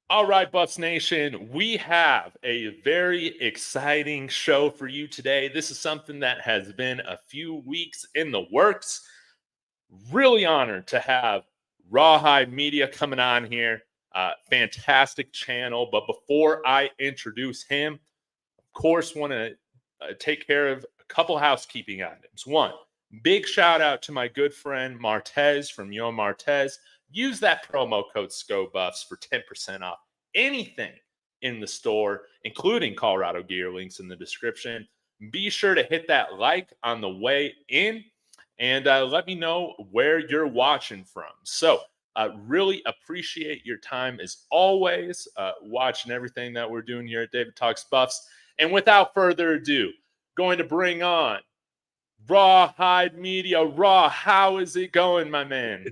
All right, Buffs Nation, we have a very exciting show for you today. This is something that has been a few weeks in the works. Really honored to have Rawhide Media coming on here. Fantastic channel. But before I introduce him, of course, want to take care of a couple housekeeping items. One, big shout out to my good friend Martez from Yo Martez. Use that promo code SCOBuffs for 10% off anything in the store, including Colorado gear. Links in the description. Be sure to hit that like on the way in and let me know where you're watching from. So, really appreciate your time as always, watching everything that we're doing here at David Talks Buffs. And without further ado, going to bring on Rawhide Media. Raw, how is it going, my man?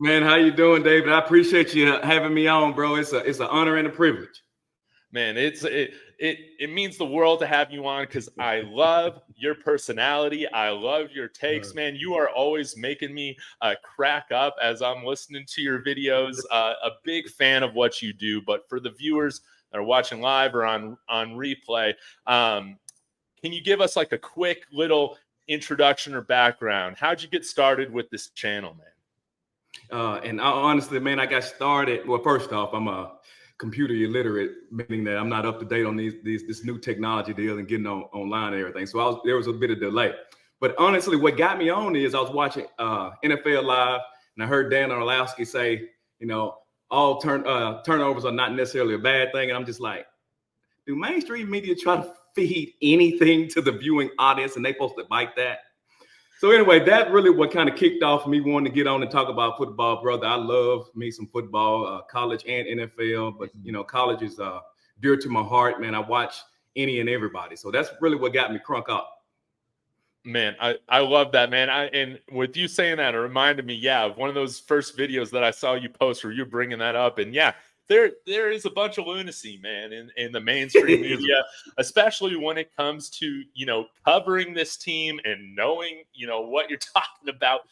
Man, how you doing, David? I appreciate you having me on, bro. It's an honor and a privilege. Man, it means the world to have you on because I love your personality. I love your takes, man. You are always making me crack up as I'm listening to your videos. A big fan of what you do. But for the viewers that are watching live or on replay, can you give us like a quick little introduction or background? How'd you get started with this channel, man? And honestly, man, I got started. Well, first off, I'm a computer illiterate, meaning that I'm not up to date on this new technology deal and getting online and everything. So there was a bit of delay. But honestly, what got me on is I was watching NFL Live, and I heard Dan Orlowski say, all turnovers are not necessarily a bad thing. And I'm just like, do mainstream media try to feed anything to the viewing audience, and they supposed to bite that? So anyway, that really what kind of kicked off me wanting to get on and talk about football, brother. I love me some football, college and NFL, but college is dear to my heart, man. I watch any and everybody. So that's really what got me crunk up. Man, I love that, man. And with you saying that, it reminded me, of one of those first videos that I saw you post where you're bringing that up. And there is a bunch of lunacy, man, in the mainstream media, especially when it comes to, covering this team and knowing, what you're talking about.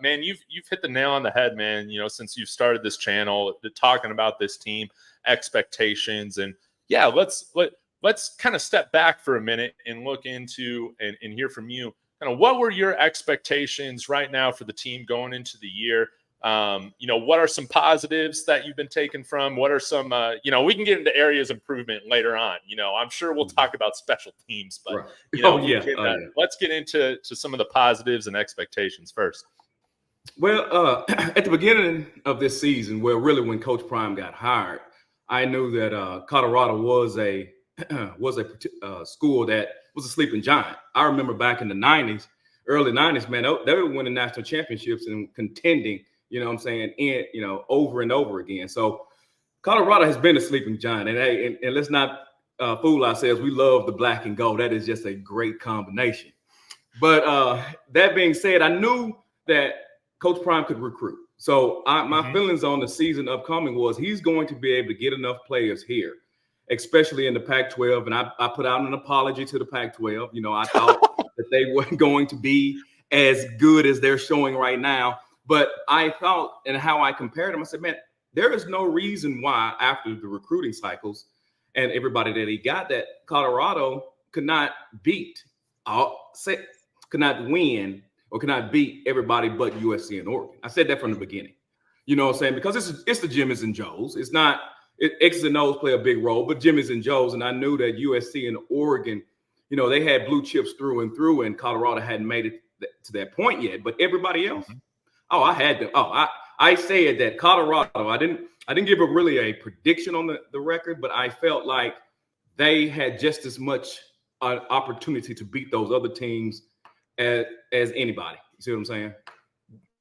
Man, you've hit the nail on the head, man, since you've started this channel, talking about this team, expectations. And let's kind of step back for a minute and look into and hear from you. Kind of what were your expectations right now for the team going into the year? What are some positives that you've been taken from? What are some, we can get into areas of improvement later on. I'm sure we'll talk about special teams, but, let's get into some of the positives and expectations first. Well, at the beginning of this season, really when Coach Prime got hired, I knew that Colorado was a school that was a sleeping giant. I remember back in the 90s, early 90s, man, they were winning national championships and contending, over and over again. So Colorado has been a sleeping giant. And let's not fool ourselves. We love the black and gold. That is just a great combination. But that being said, I knew that Coach Prime could recruit. So my feelings on the season upcoming was he's going to be able to get enough players here, especially in the Pac-12. And I put out an apology to the Pac-12. I thought that they weren't going to be as good as they're showing right now. But I thought, and how I compared them, I said, man, there is no reason why after the recruiting cycles and everybody that he got, that Colorado could not win or could not beat everybody but USC and Oregon. I said that from the beginning. You know what I'm saying? Because it's the Jimmys and Joes. It's not X's and O's play a big role, but Jimmys and Joes. And I knew that USC and Oregon, they had blue chips through and through, and Colorado hadn't made it to that point yet. But everybody else, I said that Colorado, I didn't give really a prediction on the record, but I felt like they had just as much opportunity to beat those other teams as anybody. You see what I'm saying?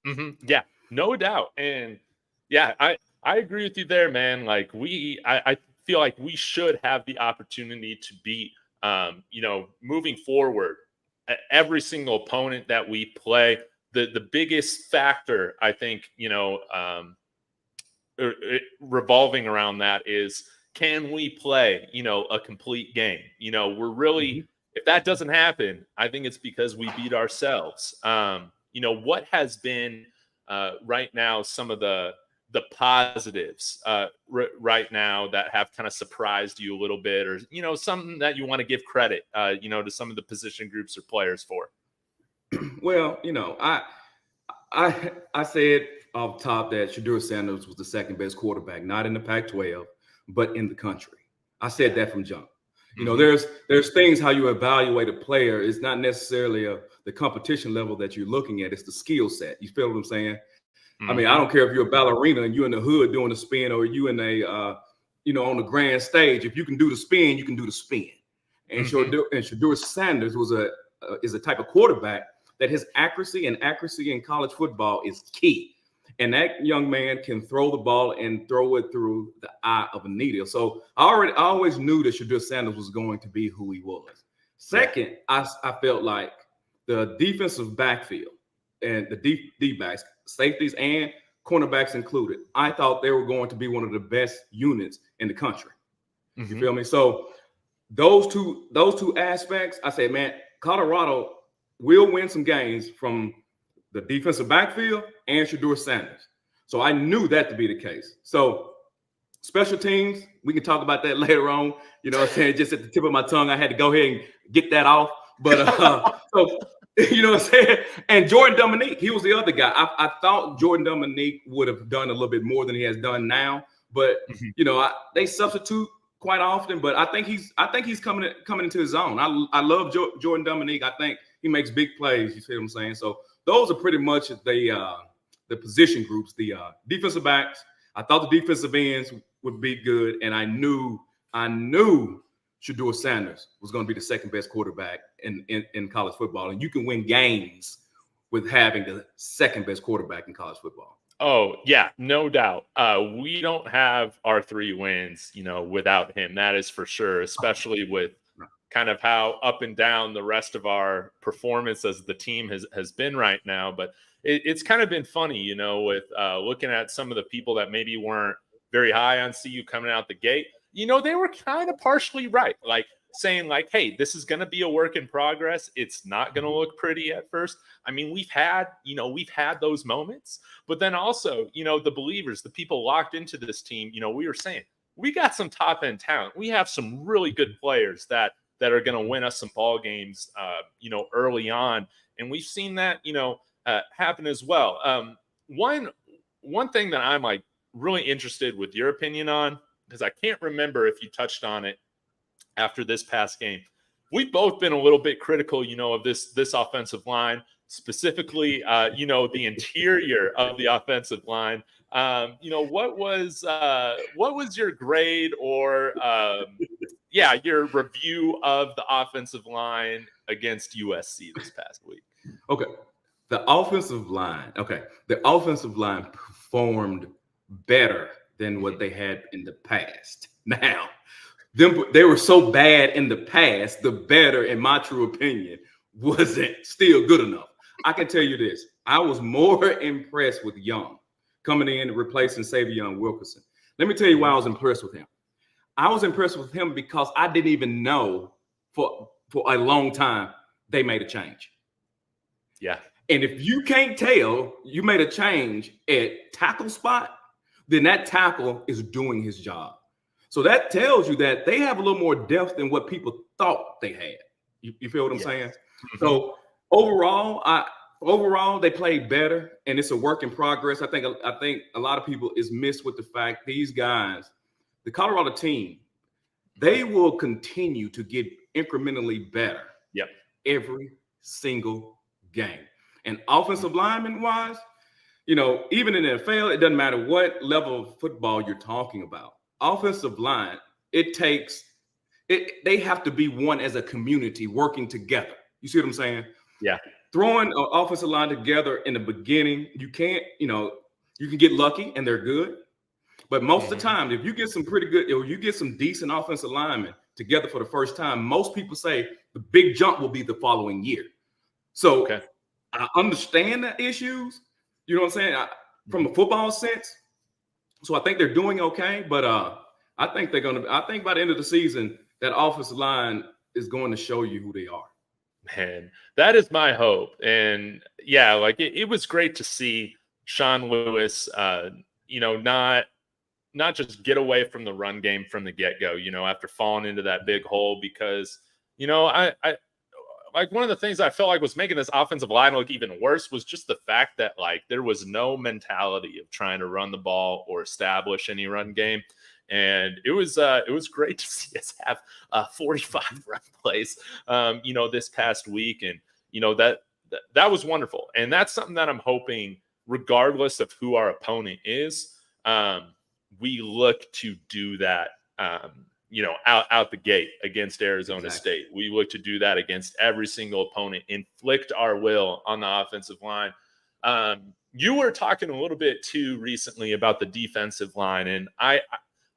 Mm-hmm. Yeah, no doubt. And I agree with you there, man. Like I feel like we should have the opportunity to beat, moving forward, every single opponent that we play. The biggest factor, I think, revolving around that is, can we play, a complete game? We're really, if that doesn't happen, I think it's because we beat ourselves. What has been right now some of the the positives right now that have kind of surprised you a little bit, or something that you want to give credit to some of the position groups or players for? Well, I said off top that Shedeur Sanders was the second best quarterback, not in the Pac-12, but in the country. I said that from jump. There's things how you evaluate a player. It's not necessarily the competition level that you're looking at. It's the skill set. You feel what I'm saying? I mean, I don't care if you're a ballerina and you're in the hood doing a spin, or you in a, on the grand stage. If you can do the spin, you can do the spin. And Shedeur Sanders is a type of quarterback that his accuracy in college football is key. And that young man can throw the ball and throw it through the eye of a needle. So I always knew that Shedeur Sanders was going to be who he was. Second, I felt like the defensive backfield and the D-backs, safeties and cornerbacks included, I thought they were going to be one of the best units in the country. You feel me? So those two aspects, I said, man, Colorado will win some games from the defensive backfield and Shedeur Sanders. So I knew that to be the case. So special teams, we can talk about that later on. You know what I'm saying? Just at the tip of my tongue, I had to go ahead and get that off. But so you know what I'm saying? And Jordan Dominique, he was the other guy. I thought Jordan Dominique would have done a little bit more than he has done now. But they substitute quite often. But I think he's coming into his own. I love Jordan Dominique. I think he makes big plays. You see what I'm saying? So those are pretty much the position groups, the defensive backs. I thought the defensive ends would be good, and I knew Shedeur Sanders was going to be the second best quarterback in college football, and you can win games with having the second best quarterback in college football. Oh yeah, no doubt. We don't have our 3 wins, without him. That is for sure, especially with kind of how up and down the rest of our performance as the team has been right now. But it's kind of been funny, with looking at some of the people that maybe weren't very high on CU coming out the gate. They were kind of partially right, like saying like, hey, this is going to be a work in progress. It's not going to look pretty at first. I mean, we've had those moments, but then also, the believers, the people locked into this team, we were saying, we got some top end talent. We have some really good players that are going to win us some ball games, early on. And we've seen that, happen as well. One thing that I'm like really interested with your opinion on, because I can't remember if you touched on it after this past game. We've both been a little bit critical, of this offensive line, specifically, the interior of the offensive line. What was your grade or your review of the offensive line against USC this past week? Okay. The offensive line performed better than what they had in the past. Now, they were so bad in the past, the better, in my true opinion, wasn't still good enough. I can tell you this. I was more impressed with Young coming in and replacing sy'veon Wilkerson. Let me tell you why I was impressed with him. I was impressed with him because I didn't even know for a long time they made a change. Yeah. And if you can't tell you made a change at tackle spot, then that tackle is doing his job. So that tells you that they have a little more depth than what people thought they had. You feel what I'm saying? So overall, they played better, and it's a work in progress. I think a lot of people is missed with the fact these guys, the Colorado team, they will continue to get incrementally better. Yep. Every single game. And offensive lineman wise, even in the NFL, it doesn't matter what level of football you're talking about. Offensive line, they have to be one as a community working together. You see what I'm saying? Yeah. Throwing an offensive line together in the beginning, you can't, you can get lucky and they're good. But most of the time, if you get some pretty good, or you get some decent offensive linemen together for the first time, most people say the big jump will be the following year. So I understand the issues, you know what I'm saying, from a football sense. So I think they're doing okay, but I think by the end of the season, that offensive line is going to show you who they are. Man, that is my hope. And yeah, like it was great to see Sean Lewis not just get away from the run game from the get-go, after falling into that big hole, because, I like, one of the things I felt like was making this offensive line look even worse was just the fact that, like, there was no mentality of trying to run the ball or establish any run game. And it was great to see us have 45 run plays, this past week. And, that was wonderful. And that's something that I'm hoping, regardless of who our opponent is, we look to do that, out the gate against Arizona State. We look to do that against every single opponent, inflict our will on the offensive line. You were talking a little bit too recently about the defensive line, and I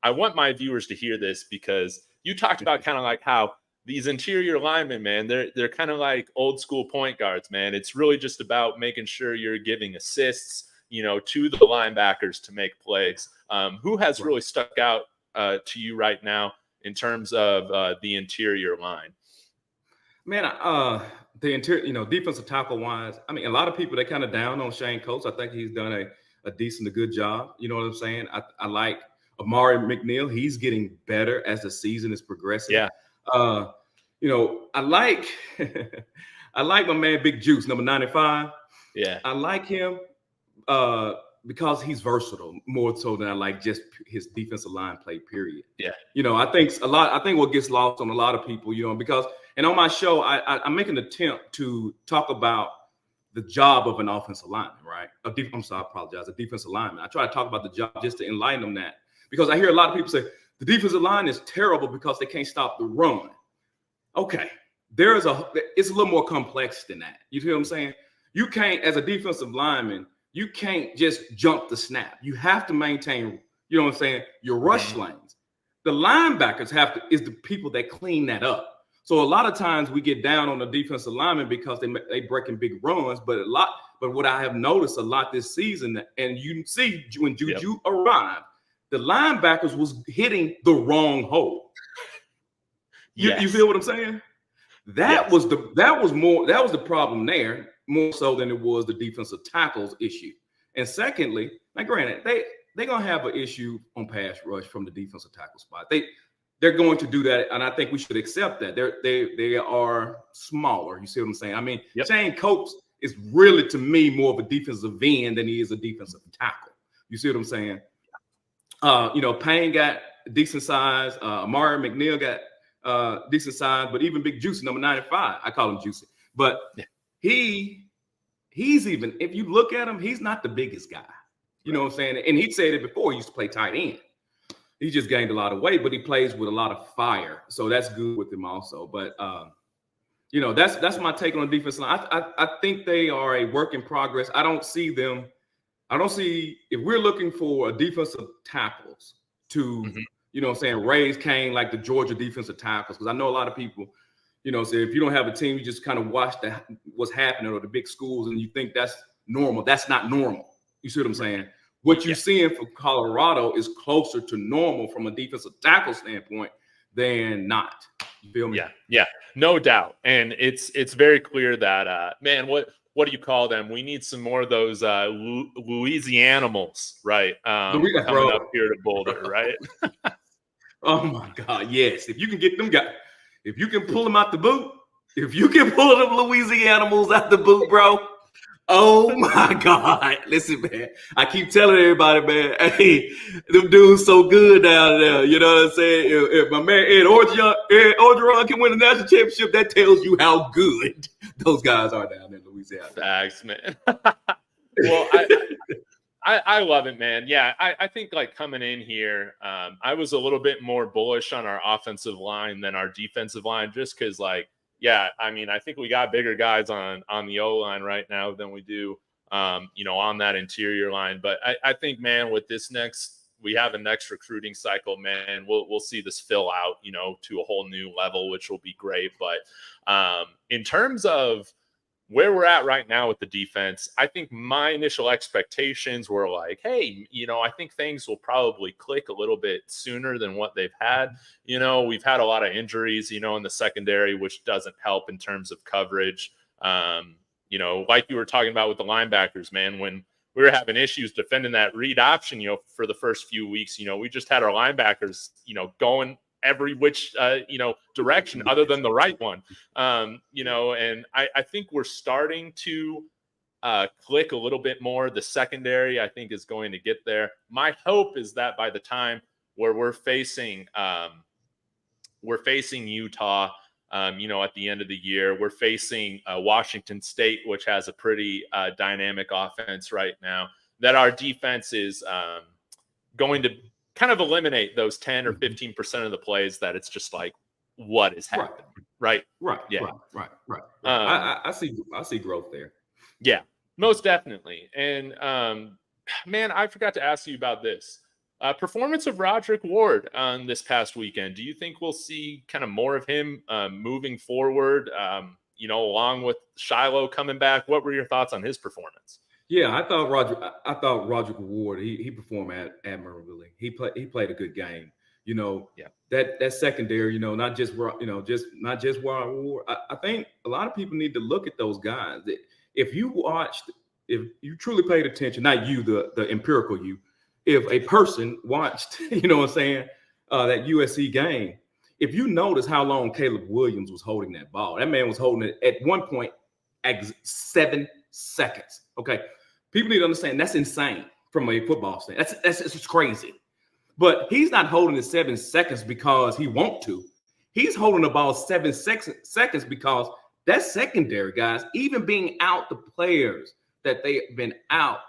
want my viewers to hear this, because you talked about kind of like how these interior linemen, man, they're kind of like old school point guards, man. It's really just about making sure you're giving assists, to the linebackers to make plays. Who has really stuck out to you right now in terms of the interior line? Man, the interior, defensive tackle wise, I mean, a lot of people, they kind of down on Shane Coates. I think he's done a decent, a good job. You know what I'm saying? I like Amari McNeil. He's getting better as the season is progressing. Yeah. I like I like my man Big Juice, number 95. Yeah. I like him because he's versatile more so than I like just his defensive line play, period. Yeah. I think what gets lost on a lot of people, because, and on my show, I make an attempt to talk about the job of an offensive lineman, right? A defensive lineman. I try to talk about the job just to enlighten them that, because I hear a lot of people say the defensive line is terrible because they can't stop the run. Okay. It's a little more complex than that. You feel what I'm saying? You can't, as a defensive lineman, you can't just jump the snap. You have to maintain, your rush lanes. The linebackers is the people that clean that up. So a lot of times we get down on the defensive linemen because they breaking big runs, but what I have noticed a lot this season, and you see when Juju arrived, the linebackers was hitting the wrong hole. You feel what I'm saying? That was the problem there, more so than it was the defensive tackles issue. And secondly, now granted, they're gonna have an issue on pass rush from the defensive tackle spot. They're going to do that, and I think we should accept that. They are smaller. You see what I'm saying? I mean, Shane Coates is really, to me, more of a defensive end than he is a defensive tackle. You see what I'm saying? Payne got decent size. Amari McNeil got decent size, but even Big Juicy, number 95, I call him Juicy. But he's even, if you look at him, he's not the biggest guy. You know what I'm saying? And he said it before, he used to play tight end. He just gained a lot of weight, but he plays with a lot of fire. So that's good with him also. But, that's my take on the defense line. I think they are a work in progress. I don't see, if we're looking for a defensive tackles to, raise Kane like the Georgia defensive tackles, because I know a lot of people, say if you don't have a team, you just kind of watch what's happening or the big schools and you think that's normal. That's not normal. You see what I'm saying? What you're seeing for Colorado is closer to normal from a defensive tackle standpoint than not. You feel me? Yeah, no doubt. And it's very clear that, man, what do you call them? We need some more of those Louisianimals, right? Coming up here to Boulder, right? Oh my God, yes. If you can get them guys, if you can pull them out the boot, if you can pull them Louisianimals out the boot, bro. Oh my God. Listen, man. I keep telling everybody, man, hey, them dudes so good down there. You know what I'm saying? If my man Ed Orgeron can win a national championship, that tells you how good those guys are down there in Louisiana. Facts, man. Well, I love it, man. Yeah, I think like coming in here, I was a little bit more bullish on our offensive line than our defensive line, just because, like, yeah, I mean, I think we got bigger guys on the O-line right now than we do, on that interior line. But I think, man, with we have a next recruiting cycle, man, we'll see this fill out, to a whole new level, which will be great. But in terms of where we're at right now with the defense, I think my initial expectations were like, hey, I think things will probably click a little bit sooner than what they've had. We've had a lot of injuries, in the secondary, which doesn't help in terms of coverage. Like you were talking about with the linebackers, man, when we were having issues defending that read option, for the first few weeks. We just had our linebackers, going every which, direction other than the right one. And I think we're starting to click a little bit more. The secondary, I think, is going to get there. My hope is that by the time where we're facing Utah, at the end of the year, we're facing Washington State, which has a pretty dynamic offense right now, that our defense is going to kind of eliminate those 10 or 15% of the plays that it's just like, what is happening? Right. Yeah. Right. I see growth there. Yeah, most definitely. And man, I forgot to ask you about this. Performance of Roderick Ward on this past weekend. Do you think we'll see kind of more of him moving forward, along with Shiloh coming back? What were your thoughts on his performance? Yeah, I thought Roderick Ward, he performed admirably. He played a good game. That secondary, not just Ward. I think a lot of people need to look at those guys. If you truly paid attention, not you, the empirical you, if a person watched, that USC game, if you notice how long Caleb Williams was holding that ball, that man was holding it at one point at 7 seconds. Okay. People need to understand that's insane from a football standpoint. That's just crazy. But he's not holding it 7 seconds because he wants to. He's holding the ball 7 seconds because that secondary, guys, even being out the players that they've been out,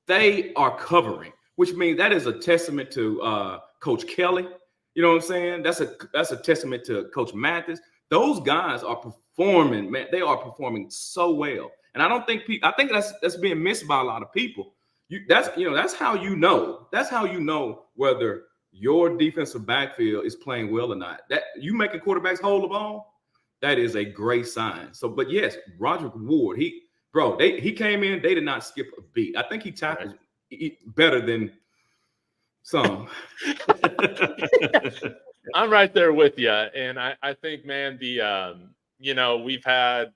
they are covering, which means that is a testament to Coach Kelly. You know what I'm saying? That's a testament to Coach Mathis. Those guys are performing, man. They are performing so well. And I think that's being missed by a lot of people. That's how you know. That's how you know whether your defensive backfield is playing well or not. That you making quarterbacks hold the ball, that is a great sign. So, but yes, Roderick Ward, he came in, they did not skip a beat. I think he tackled better than some. I'm right there with you. And I think, man, we've had,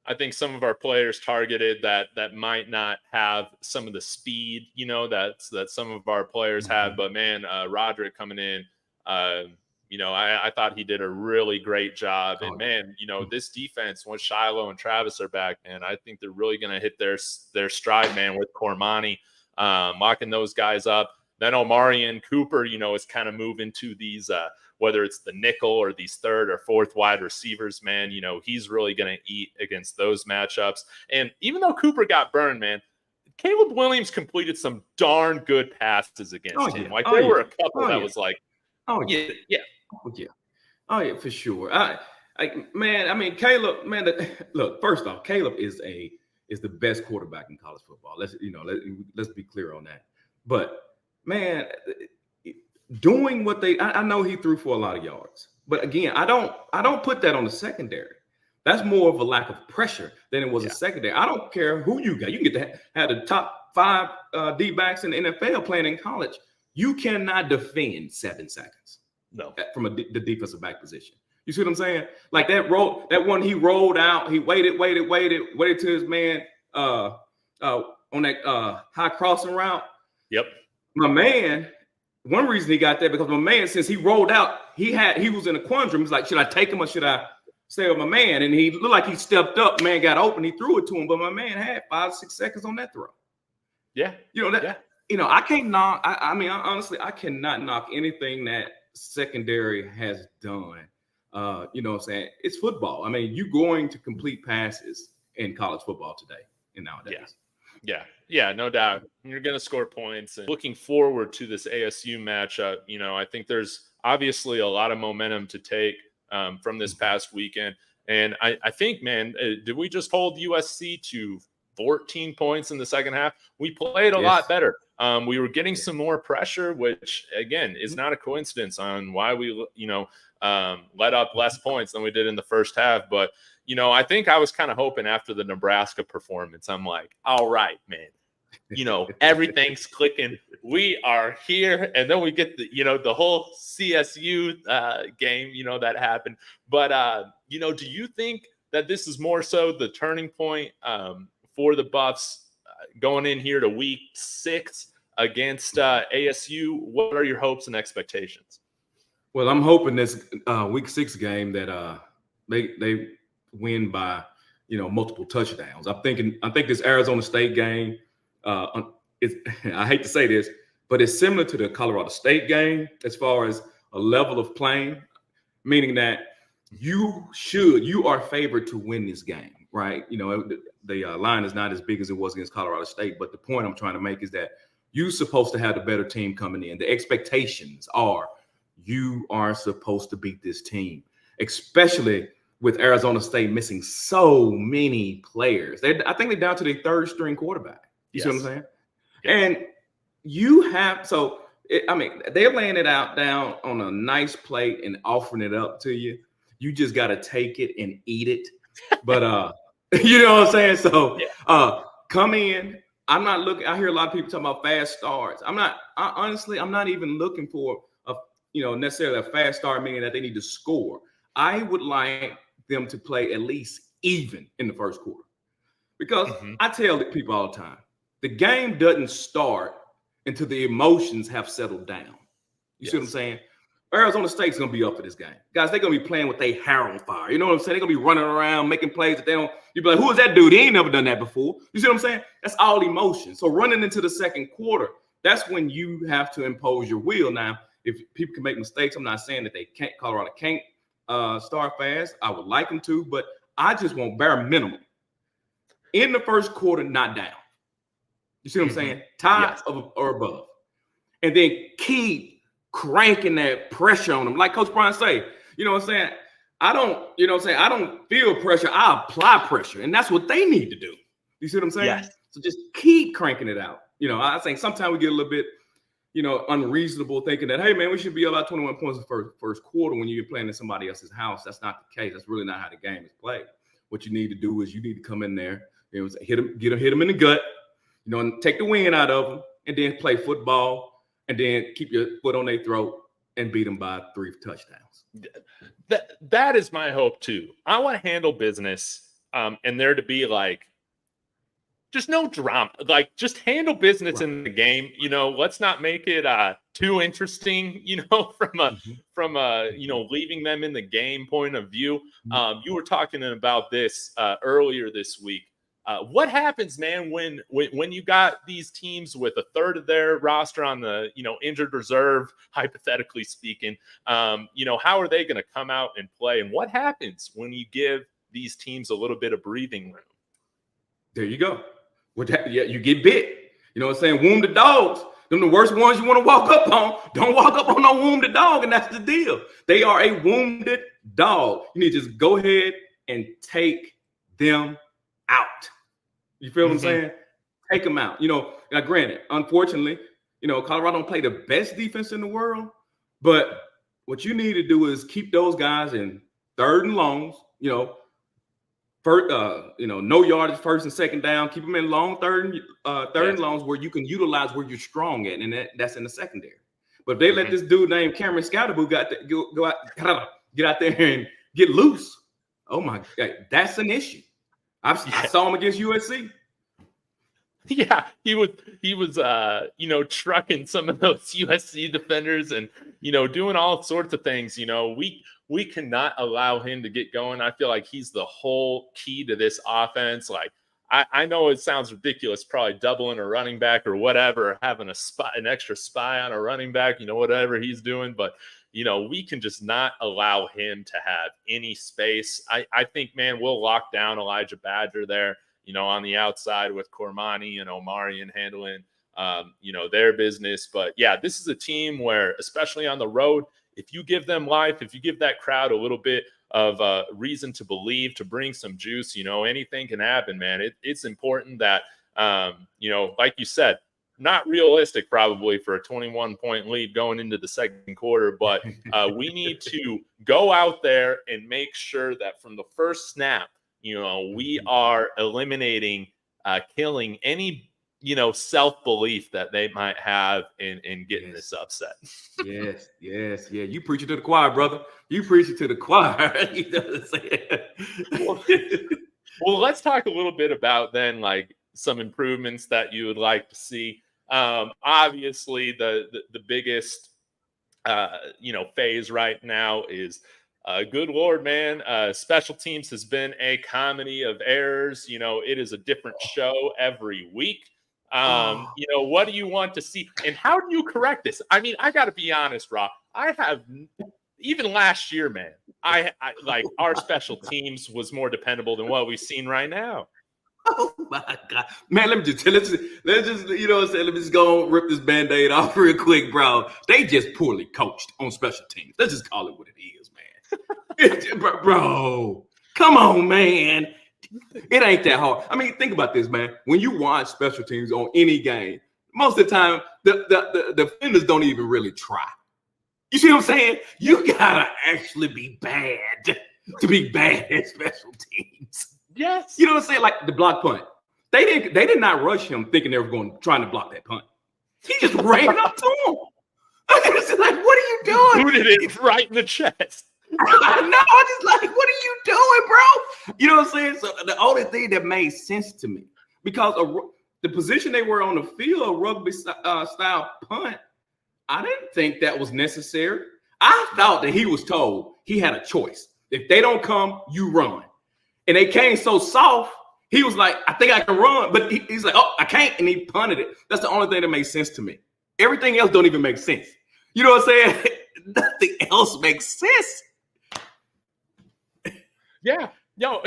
I think some of our players targeted that might not have some of the speed, that some of our players have. But man, Roderick coming in, I thought he did a really great job. And man, this defense, once Shiloh and Travis are back, man, I think they're really going to hit their stride, man, with Cormani, locking those guys up. Then Omarion Cooper, is kind of moving to these, whether it's the nickel or these third or fourth wide receivers, man, he's really going to eat against those matchups. And even though Cooper got burned, man, Caleb Williams completed some darn good passes against him. Like there were a couple that was like, for sure. Caleb, man, look, first off, Caleb is the best quarterback in college football. Let's be clear on that. But man, doing what I know he threw for a lot of yards, but again, I don't put that on the secondary. That's more of a lack of pressure than it was a secondary. I don't care who you got. You can get to have the top 5 D-backs in the NFL playing in college. You cannot defend 7 seconds. No, from the defensive back position. You see what I'm saying? Like that one he rolled out. He waited till his man on that high crossing route. Yep. My man, one reason he got that because my man, since he rolled out, he was in a quandrum. He's like, should I take him or should I stay with my man? And he looked like he stepped up. Man got open. He threw it to him, but my man had 5-6 seconds on that throw. Yeah. I can't knock. Honestly, I cannot knock anything that secondary has done. You know what I'm saying? It's football. I mean, you're going to complete passes in college football today and nowadays. Yeah, no doubt. You're going to score points. And looking forward to this ASU matchup, I think there's obviously a lot of momentum to take from this past weekend. And I think, man, did we just hold USC to 14 points in the second half? We played a lot better. We were getting some more pressure, which, again, is not a coincidence on why we, let up less points than we did in the first half. But, I think I was kind of hoping after the Nebraska performance, I'm like, all right, man, everything's clicking. We are here. And then we get the whole CSU game, that happened. But, do you think that this is more so the turning point for the Buffs, going in here to week 6 against ASU. What are your hopes and expectations? Well, I'm hoping this week 6 game that they win by multiple touchdowns. I think this Arizona State game, I hate to say this, but it's similar to the Colorado State game as far as a level of playing, meaning that you are favored to win this game, right? The line is not as big as it was against Colorado State, but the point I'm trying to make is that you're supposed to have the better team coming in. The expectations are you are supposed to beat this team, especially with Arizona State missing so many players. I think they're down to their 3rd string quarterback. You see what I'm saying? Yes. And they're laying it out down on a nice plate and offering it up to you. You just got to take it and eat it. But you know what I'm saying? So come in. I'm not looking. I hear a lot of people talking about fast starts. I'm not even looking for necessarily a fast start, meaning that they need to score. I would like them to play at least even in the first quarter, because I tell people all the time, the game doesn't start until the emotions have settled down. You see what I'm saying? Arizona State's going to be up for this game. Guys, they're going to be playing with their hair on fire. You know what I'm saying? They're going to be running around, making plays that you'll be like, who is that dude? He ain't never done that before. You see what I'm saying? That's all emotion. So running into the second quarter, that's when you have to impose your will. Now, if people can make mistakes, I'm not saying that Colorado can't start fast. I would like them to, but I just want bare minimum. In the first quarter, not down. You see what I'm saying? Tie or above. And then keep cranking that pressure on them. Like Coach Brian say, you know what I'm saying? I don't feel pressure. I apply pressure. And that's what they need to do. You see what I'm saying? Yes. So just keep cranking it out. I think sometimes we get a little bit, unreasonable thinking that, hey, man, we should be about 21 points in the first quarter when you're playing in somebody else's house. That's not the case. That's really not how the game is played. What you need to do is you need to come in there, hit them in the gut, and take the wind out of them, and then play football, and then keep your foot on their throat and beat them by 3 touchdowns. That is my hope too. I want to handle business, and there to be just no drama. Just handle business in the game. Let's not make it too interesting. From leaving them in the game point of view. You were talking about this earlier this week. What happens, man, when you got these teams with a third of their roster on the injured reserve, hypothetically speaking? How are they going to come out and play? And what happens when you give these teams a little bit of breathing room? There you go. You get bit. You know what I'm saying? Wounded dogs. Them the worst ones you want to walk up on. Don't walk up on no wounded dog, and that's the deal. They are a wounded dog. You need to just go ahead and take them out. You feel what I'm saying? Take them out. Now granted, unfortunately, Colorado don't play the best defense in the world, but what you need to do is keep those guys in 3rd and longs, first, no yardage, 1st and 2nd down. Keep them in long third and longs where you can utilize where you're strong at, and that's in the secondary. But if they let this dude named Cameron Scatterboo get out there and get loose, oh my God, that's an issue. I saw him against USC. Yeah, he was trucking some of those USC defenders and doing all sorts of things. We cannot allow him to get going. I feel like he's the whole key to this offense. I know it sounds ridiculous, probably doubling a running back or whatever, having an extra spy on a running back, whatever he's doing, but we can just not allow him to have any space. I think, man, we'll lock down Elijah Badger there, on the outside with Cormani and Omarion handling, their business. But yeah, this is a team where, especially on the road, if you give them life, if you give that crowd a little bit of reason to believe, to bring some juice, anything can happen, man. It's important that, like you said, not realistic probably for a 21-point lead going into the second quarter, but we need to go out there and make sure that from the first snap, we are eliminating, killing any, self-belief that they might have in getting this upset. Yes. Yeah. You preach it to the choir, brother. You preach it to the choir. You know what I'm saying? Well, let's talk a little bit about then, some improvements that you would like to see. Obviously, the biggest phase right now is good Lord, man. Special teams has been a comedy of errors. It is a different show every week. What do you want to see? And how do you correct this? I mean, I got to be honest, Rob. I have, even last year, man, I like our special teams was more dependable than what we've seen right now. Oh my God, man! Let's just let me just go and rip this Band-Aid off real quick, bro. They just poorly coached on special teams. Let's just call it what it is, man. Bro, come on, man. It ain't that hard. I mean, think about this, man. When you watch special teams on any game, most of the time the defenders don't even really try. You see what I'm saying? You gotta actually be bad to be bad at special teams. Yes. You know what I'm saying? Like the block punt. They did not rush him thinking they were trying to block that punt. He just ran up to him. I was like, what are you doing? Booted it right in the chest. I know. I just like, what are you doing, bro? You know what I'm saying? So the only thing that made sense to me, because the position they were on the field, a rugby style punt, I didn't think that was necessary. I thought that he was told he had a choice. If they don't come, you run. And they came so soft, he was like, I think I can run. But he's like, oh, I can't. And he punted it. That's the only thing that makes sense to me. Everything else don't even make sense. You know what I'm saying? Nothing else makes sense. Yeah, no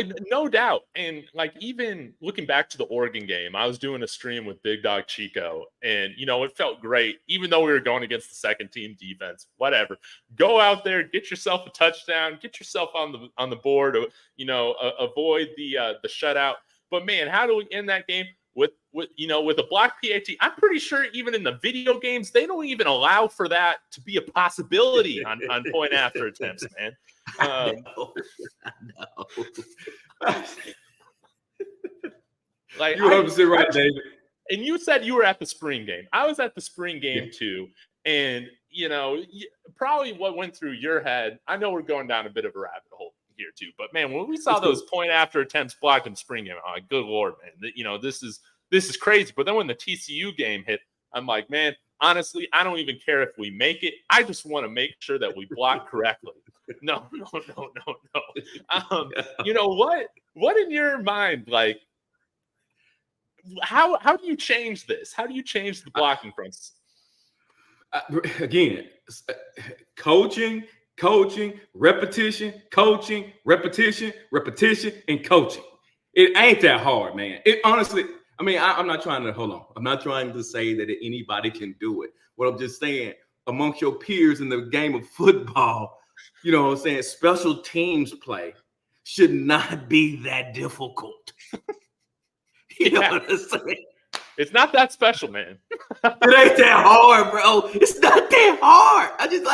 doubt. And like, even looking back to the Oregon game, I was doing a stream with Big Dog Chico, and it felt great, even though we were going against the second team defense. Whatever, go out there, get yourself a touchdown, get yourself on the board, avoid the shutout. But man, how do we end that game with a block PAT? I'm pretty sure even in the video games, they don't even allow for that to be a possibility on point after attempts, man. I know. Like, you're 100% right, David. And you said you were at the spring game. I was at the spring game too. And, probably what went through your head, I know we're going down a bit of a rabbit hole here too, but man, when we saw those point after attempts blocked in the spring game, I'm like, good Lord, man, this is crazy. But then when the TCU game hit, I'm like, man, honestly, I don't even care if we make it. I just want to make sure that we block correctly. No. What in your mind, like, how do you change this? How do you change the blocking fronts? Again, coaching, repetition, coaching, repetition, and coaching. It ain't that hard, man. It honestly, I mean, I'm not trying to, hold on. I'm not trying to say that anybody can do it. What I'm just saying, amongst your peers in the game of football, you know what I'm saying, special teams play should not be that difficult. You know what I'm saying? It's not that special, man. It ain't that hard, bro. It's not that hard. I just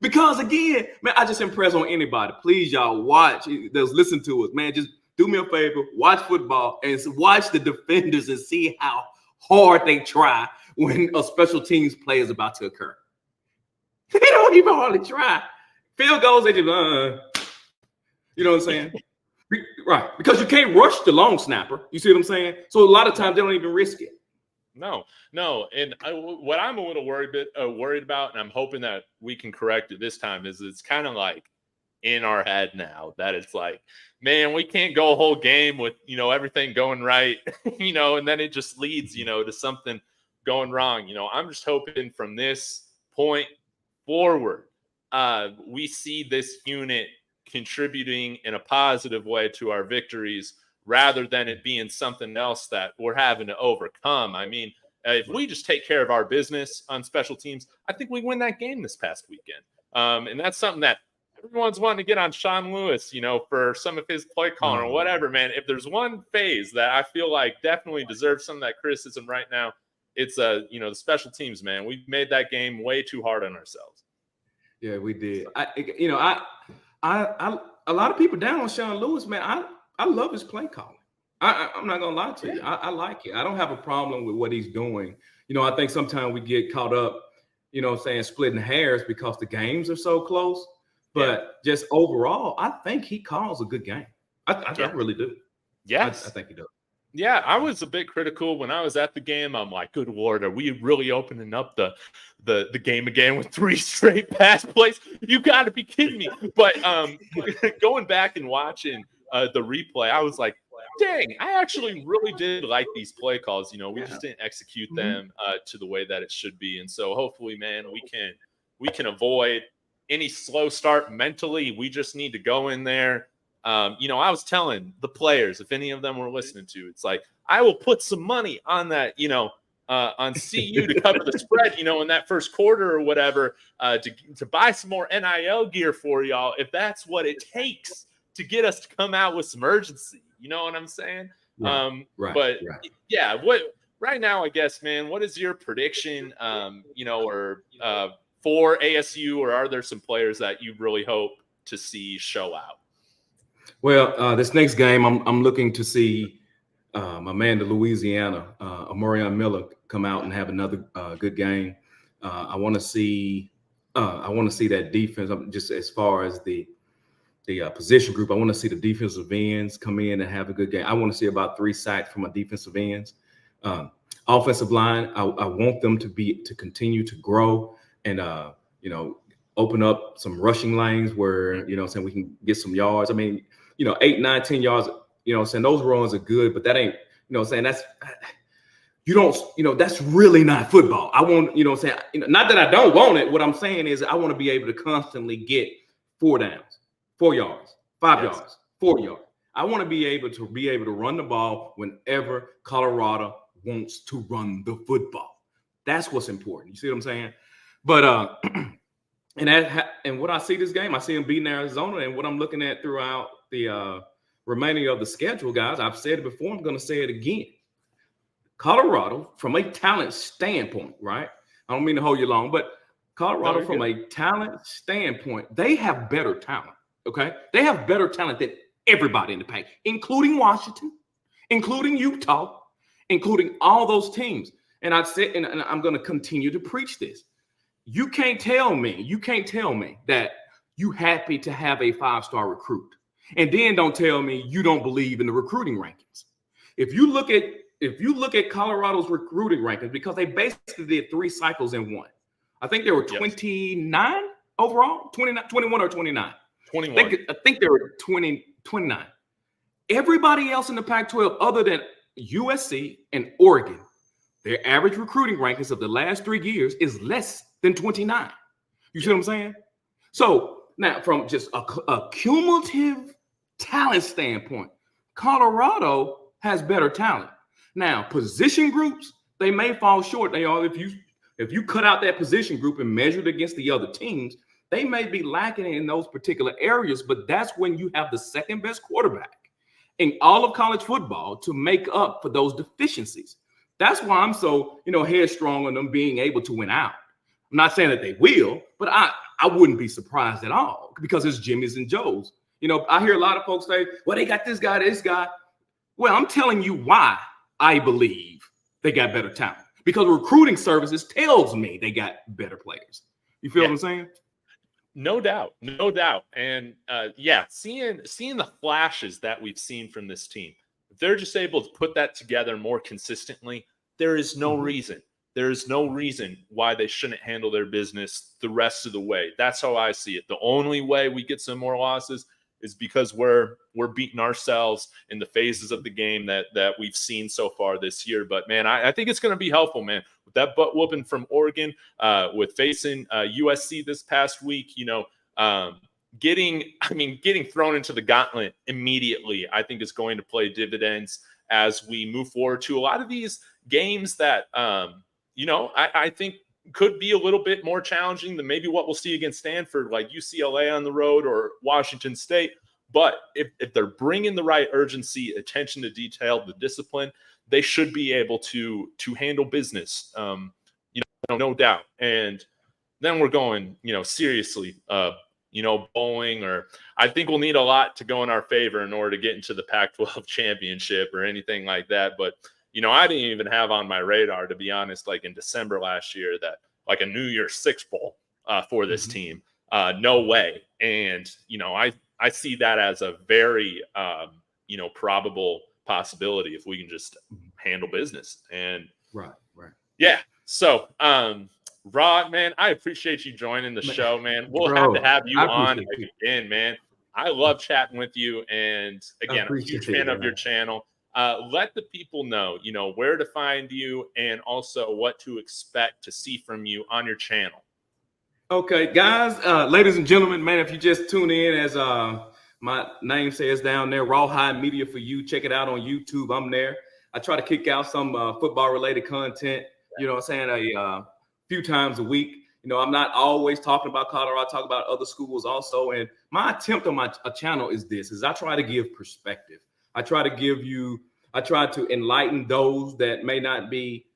because again, man, I just impress on anybody. Please, y'all, watch. Those listen to us, man. Just do me a favor, watch football and watch the defenders and see how hard they try when a special teams play is about to occur. They don't even hardly try. Field goals, they just, you know what I'm saying? Right, because you can't rush the long snapper. You see what I'm saying? So a lot of times they don't even risk it. No. And what I'm a little worried about, and I'm hoping that we can correct it this time, is it's kind of like in our head now that it's like, man, we can't go a whole game with, everything going right, and then it just leads, to something going wrong. I'm just hoping from this point forward, we see this unit contributing in a positive way to our victories rather than it being something else that we're having to overcome. I mean, if we just take care of our business on special teams, I think we win that game this past weekend. And that's something that everyone's wanting to get on Sean Lewis, for some of his play calling or whatever, man. If there's one phase that I feel like definitely deserves some of that criticism right now, it's the special teams, man. We've made that game way too hard on ourselves. Yeah, we did. A lot of people down on Sean Lewis, man. I love his play calling. I'm not gonna lie to you. I like it. I don't have a problem with what he's doing. I think sometimes we get caught up, splitting hairs because the games are so close. But just overall, I think he calls a good game. I really do. Yes, I think he does. Yeah, I was a bit critical when I was at the game. I'm like, good Lord, are we really opening up the game again with 3 straight pass plays? You got to be kidding me. But going back and watching the replay, I was like, dang, I actually really did like these play calls. We Yeah. just didn't execute Mhm. them to the way that it should be. And so hopefully, man, we can avoid any slow start mentally. We just need to go in there. I was telling the players, if any of them were listening to, it's like, I will put some money on that, on CU to cover the spread, in that first quarter or whatever, to buy some more NIL gear for y'all, if that's what it takes to get us to come out with some urgency. You know what I'm saying? Right, right, But right. yeah, right now, I guess, man, what is your prediction, for ASU, or are there some players that you really hope to see show out? Well, this next game, I'm looking to see my man to Louisiana, Amarion Miller, come out and have another good game. I want to see that defense. Just as far as the position group, I want to see the defensive ends come in and have a good game. I want to see about 3 sacks from my defensive ends. Offensive line, I want them to continue to grow and open up some rushing lanes where saying we can get some yards. I mean, 8, 9, 10 yards. Saying those runs are good, but that ain't saying that's that's really not football. I want saying not that I don't want it. What I'm saying is I want to be able to constantly get 4 downs, 4 yards, 5 Yes. yards, 4 yards. I want to be able to run the ball whenever Colorado wants to run the football. That's what's important. You see what I'm saying? But and what I see this game, I see them beating Arizona, and what I'm looking at throughout the remaining of the schedule, guys, I've said it before, I'm going to say it again. Colorado, from a talent standpoint, right? I don't mean to hold you long, but Colorado, from a talent standpoint, they have better talent, okay? They have better talent than everybody in the pack, including Washington, including Utah, including all those teams. And I said, and I'm going to continue to preach this. You can't tell me that you happy to have a 5-star recruit, and then don't tell me you don't believe in the recruiting rankings. If you look at Colorado's recruiting rankings, because they basically did 3 cycles in one. I think there were 29 overall, 29, 21 or 29. 21. I think there were 29. Everybody else in the Pac-12, other than USC and Oregon, their average recruiting rankings of the last 3 years is less than 29. You see what I'm saying? So now, from just a cumulative talent standpoint, Colorado has better talent. Now, position groups, they may fall short. They are, if you cut out that position group and measure it against the other teams, they may be lacking in those particular areas, but that's when you have the second best quarterback in all of college football to make up for those deficiencies. That's why I'm so, headstrong on them being able to win out. I'm not saying that they will, but I wouldn't be surprised at all, because it's Jimmy's and Joe's. I hear a lot of folks say, well, they got this guy. Well, I'm telling you why I believe they got better talent, because recruiting services tells me they got better players. You feel what I'm saying? No doubt. And seeing the flashes that we've seen from this team, if they're just able to put that together more consistently, there is no reason. There is no reason why they shouldn't handle their business the rest of the way. That's how I see it. The only way we get some more losses is because we're beating ourselves in the phases of the game that we've seen so far this year. But man, I think it's going to be helpful, man, with that butt whooping from Oregon, with facing USC this past week. Getting thrown into the gauntlet immediately, I think is going to play dividends as we move forward to a lot of these games that I think could be a little bit more challenging than maybe what we'll see against Stanford, like UCLA on the road or Washington State. But if they're bringing the right urgency, attention to detail, the discipline, they should be able to handle business, no doubt. And then we're going, seriously, bowling, or I think we'll need a lot to go in our favor in order to get into the Pac-12 championship or anything like that. But I didn't even have on my radar, to be honest, like in December last year, that like a New Year's Six bowl for this team. No way. And, I see that as a very, probable possibility if we can just handle business. And right. yeah. So, Rod, man, I appreciate you joining the show, man. We'll have to Bro, have you I on appreciate it. again, man. I love chatting with you. And I again, a huge appreciate fan it, of your man. channel. Let the people know, where to find you and also what to expect to see from you on your channel. Okay, guys, ladies and gentlemen, man, if you just tune in, as my name says down there, RawhideMedia4U, check it out on YouTube. I'm there. I try to kick out some football-related content, I'm saying, a few times a week. I'm not always talking about Colorado. I talk about other schools also. And my attempt on my channel is I try to give perspective. I try to enlighten those that may not be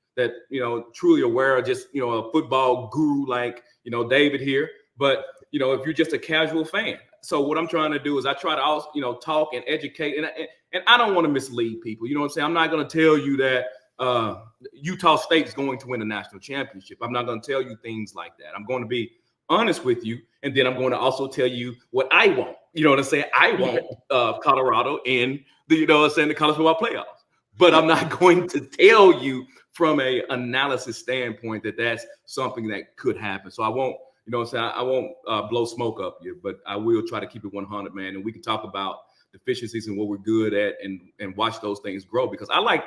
truly aware of just, a football guru like, David here. But, if you're just a casual fan. So what I'm trying to do is I try to also, talk and educate. And I don't want to mislead people. You know what I'm saying? I'm not going to tell you that Utah State's going to win a national championship. I'm not going to tell you things like that. I'm going to be honest with you. And then I'm going to also tell you what I want. You know what I'm saying? I want Colorado in the, the college football playoffs. But I'm not going to tell you from a analysis standpoint that that's something that could happen. So I won't, I won't blow smoke up here, but I will try to keep it 100, man. And we can talk about deficiencies and what we're good at and watch those things grow, because I like,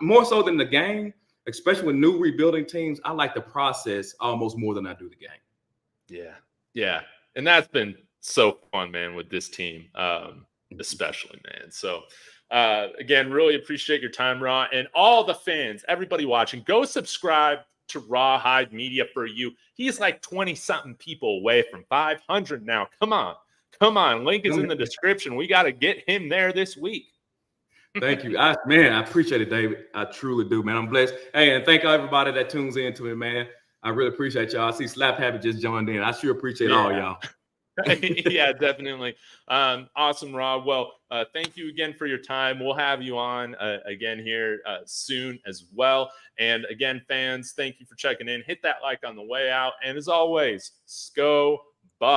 more so than the game, especially with new rebuilding teams, I like the process almost more than I do the game. Yeah. And that's been so fun, man, with this team, especially, man. So again, really appreciate your time, Raw, and all the fans, everybody watching. Go subscribe to Rawhide Media4U. He's like 20-something people away from 500 now. Come on. Link is in the description. We got to get him there this week. Thank you. I appreciate it, David. I truly do, man. I'm blessed. Hey, and thank everybody that tunes into it, man. I really appreciate y'all. I see Slap Habit just joined in. I sure appreciate all y'all. Yeah, definitely. Awesome, Rob. Well, thank you again for your time. We'll have you on again here soon as well. And again, fans, thank you for checking in. Hit that like on the way out. And as always, go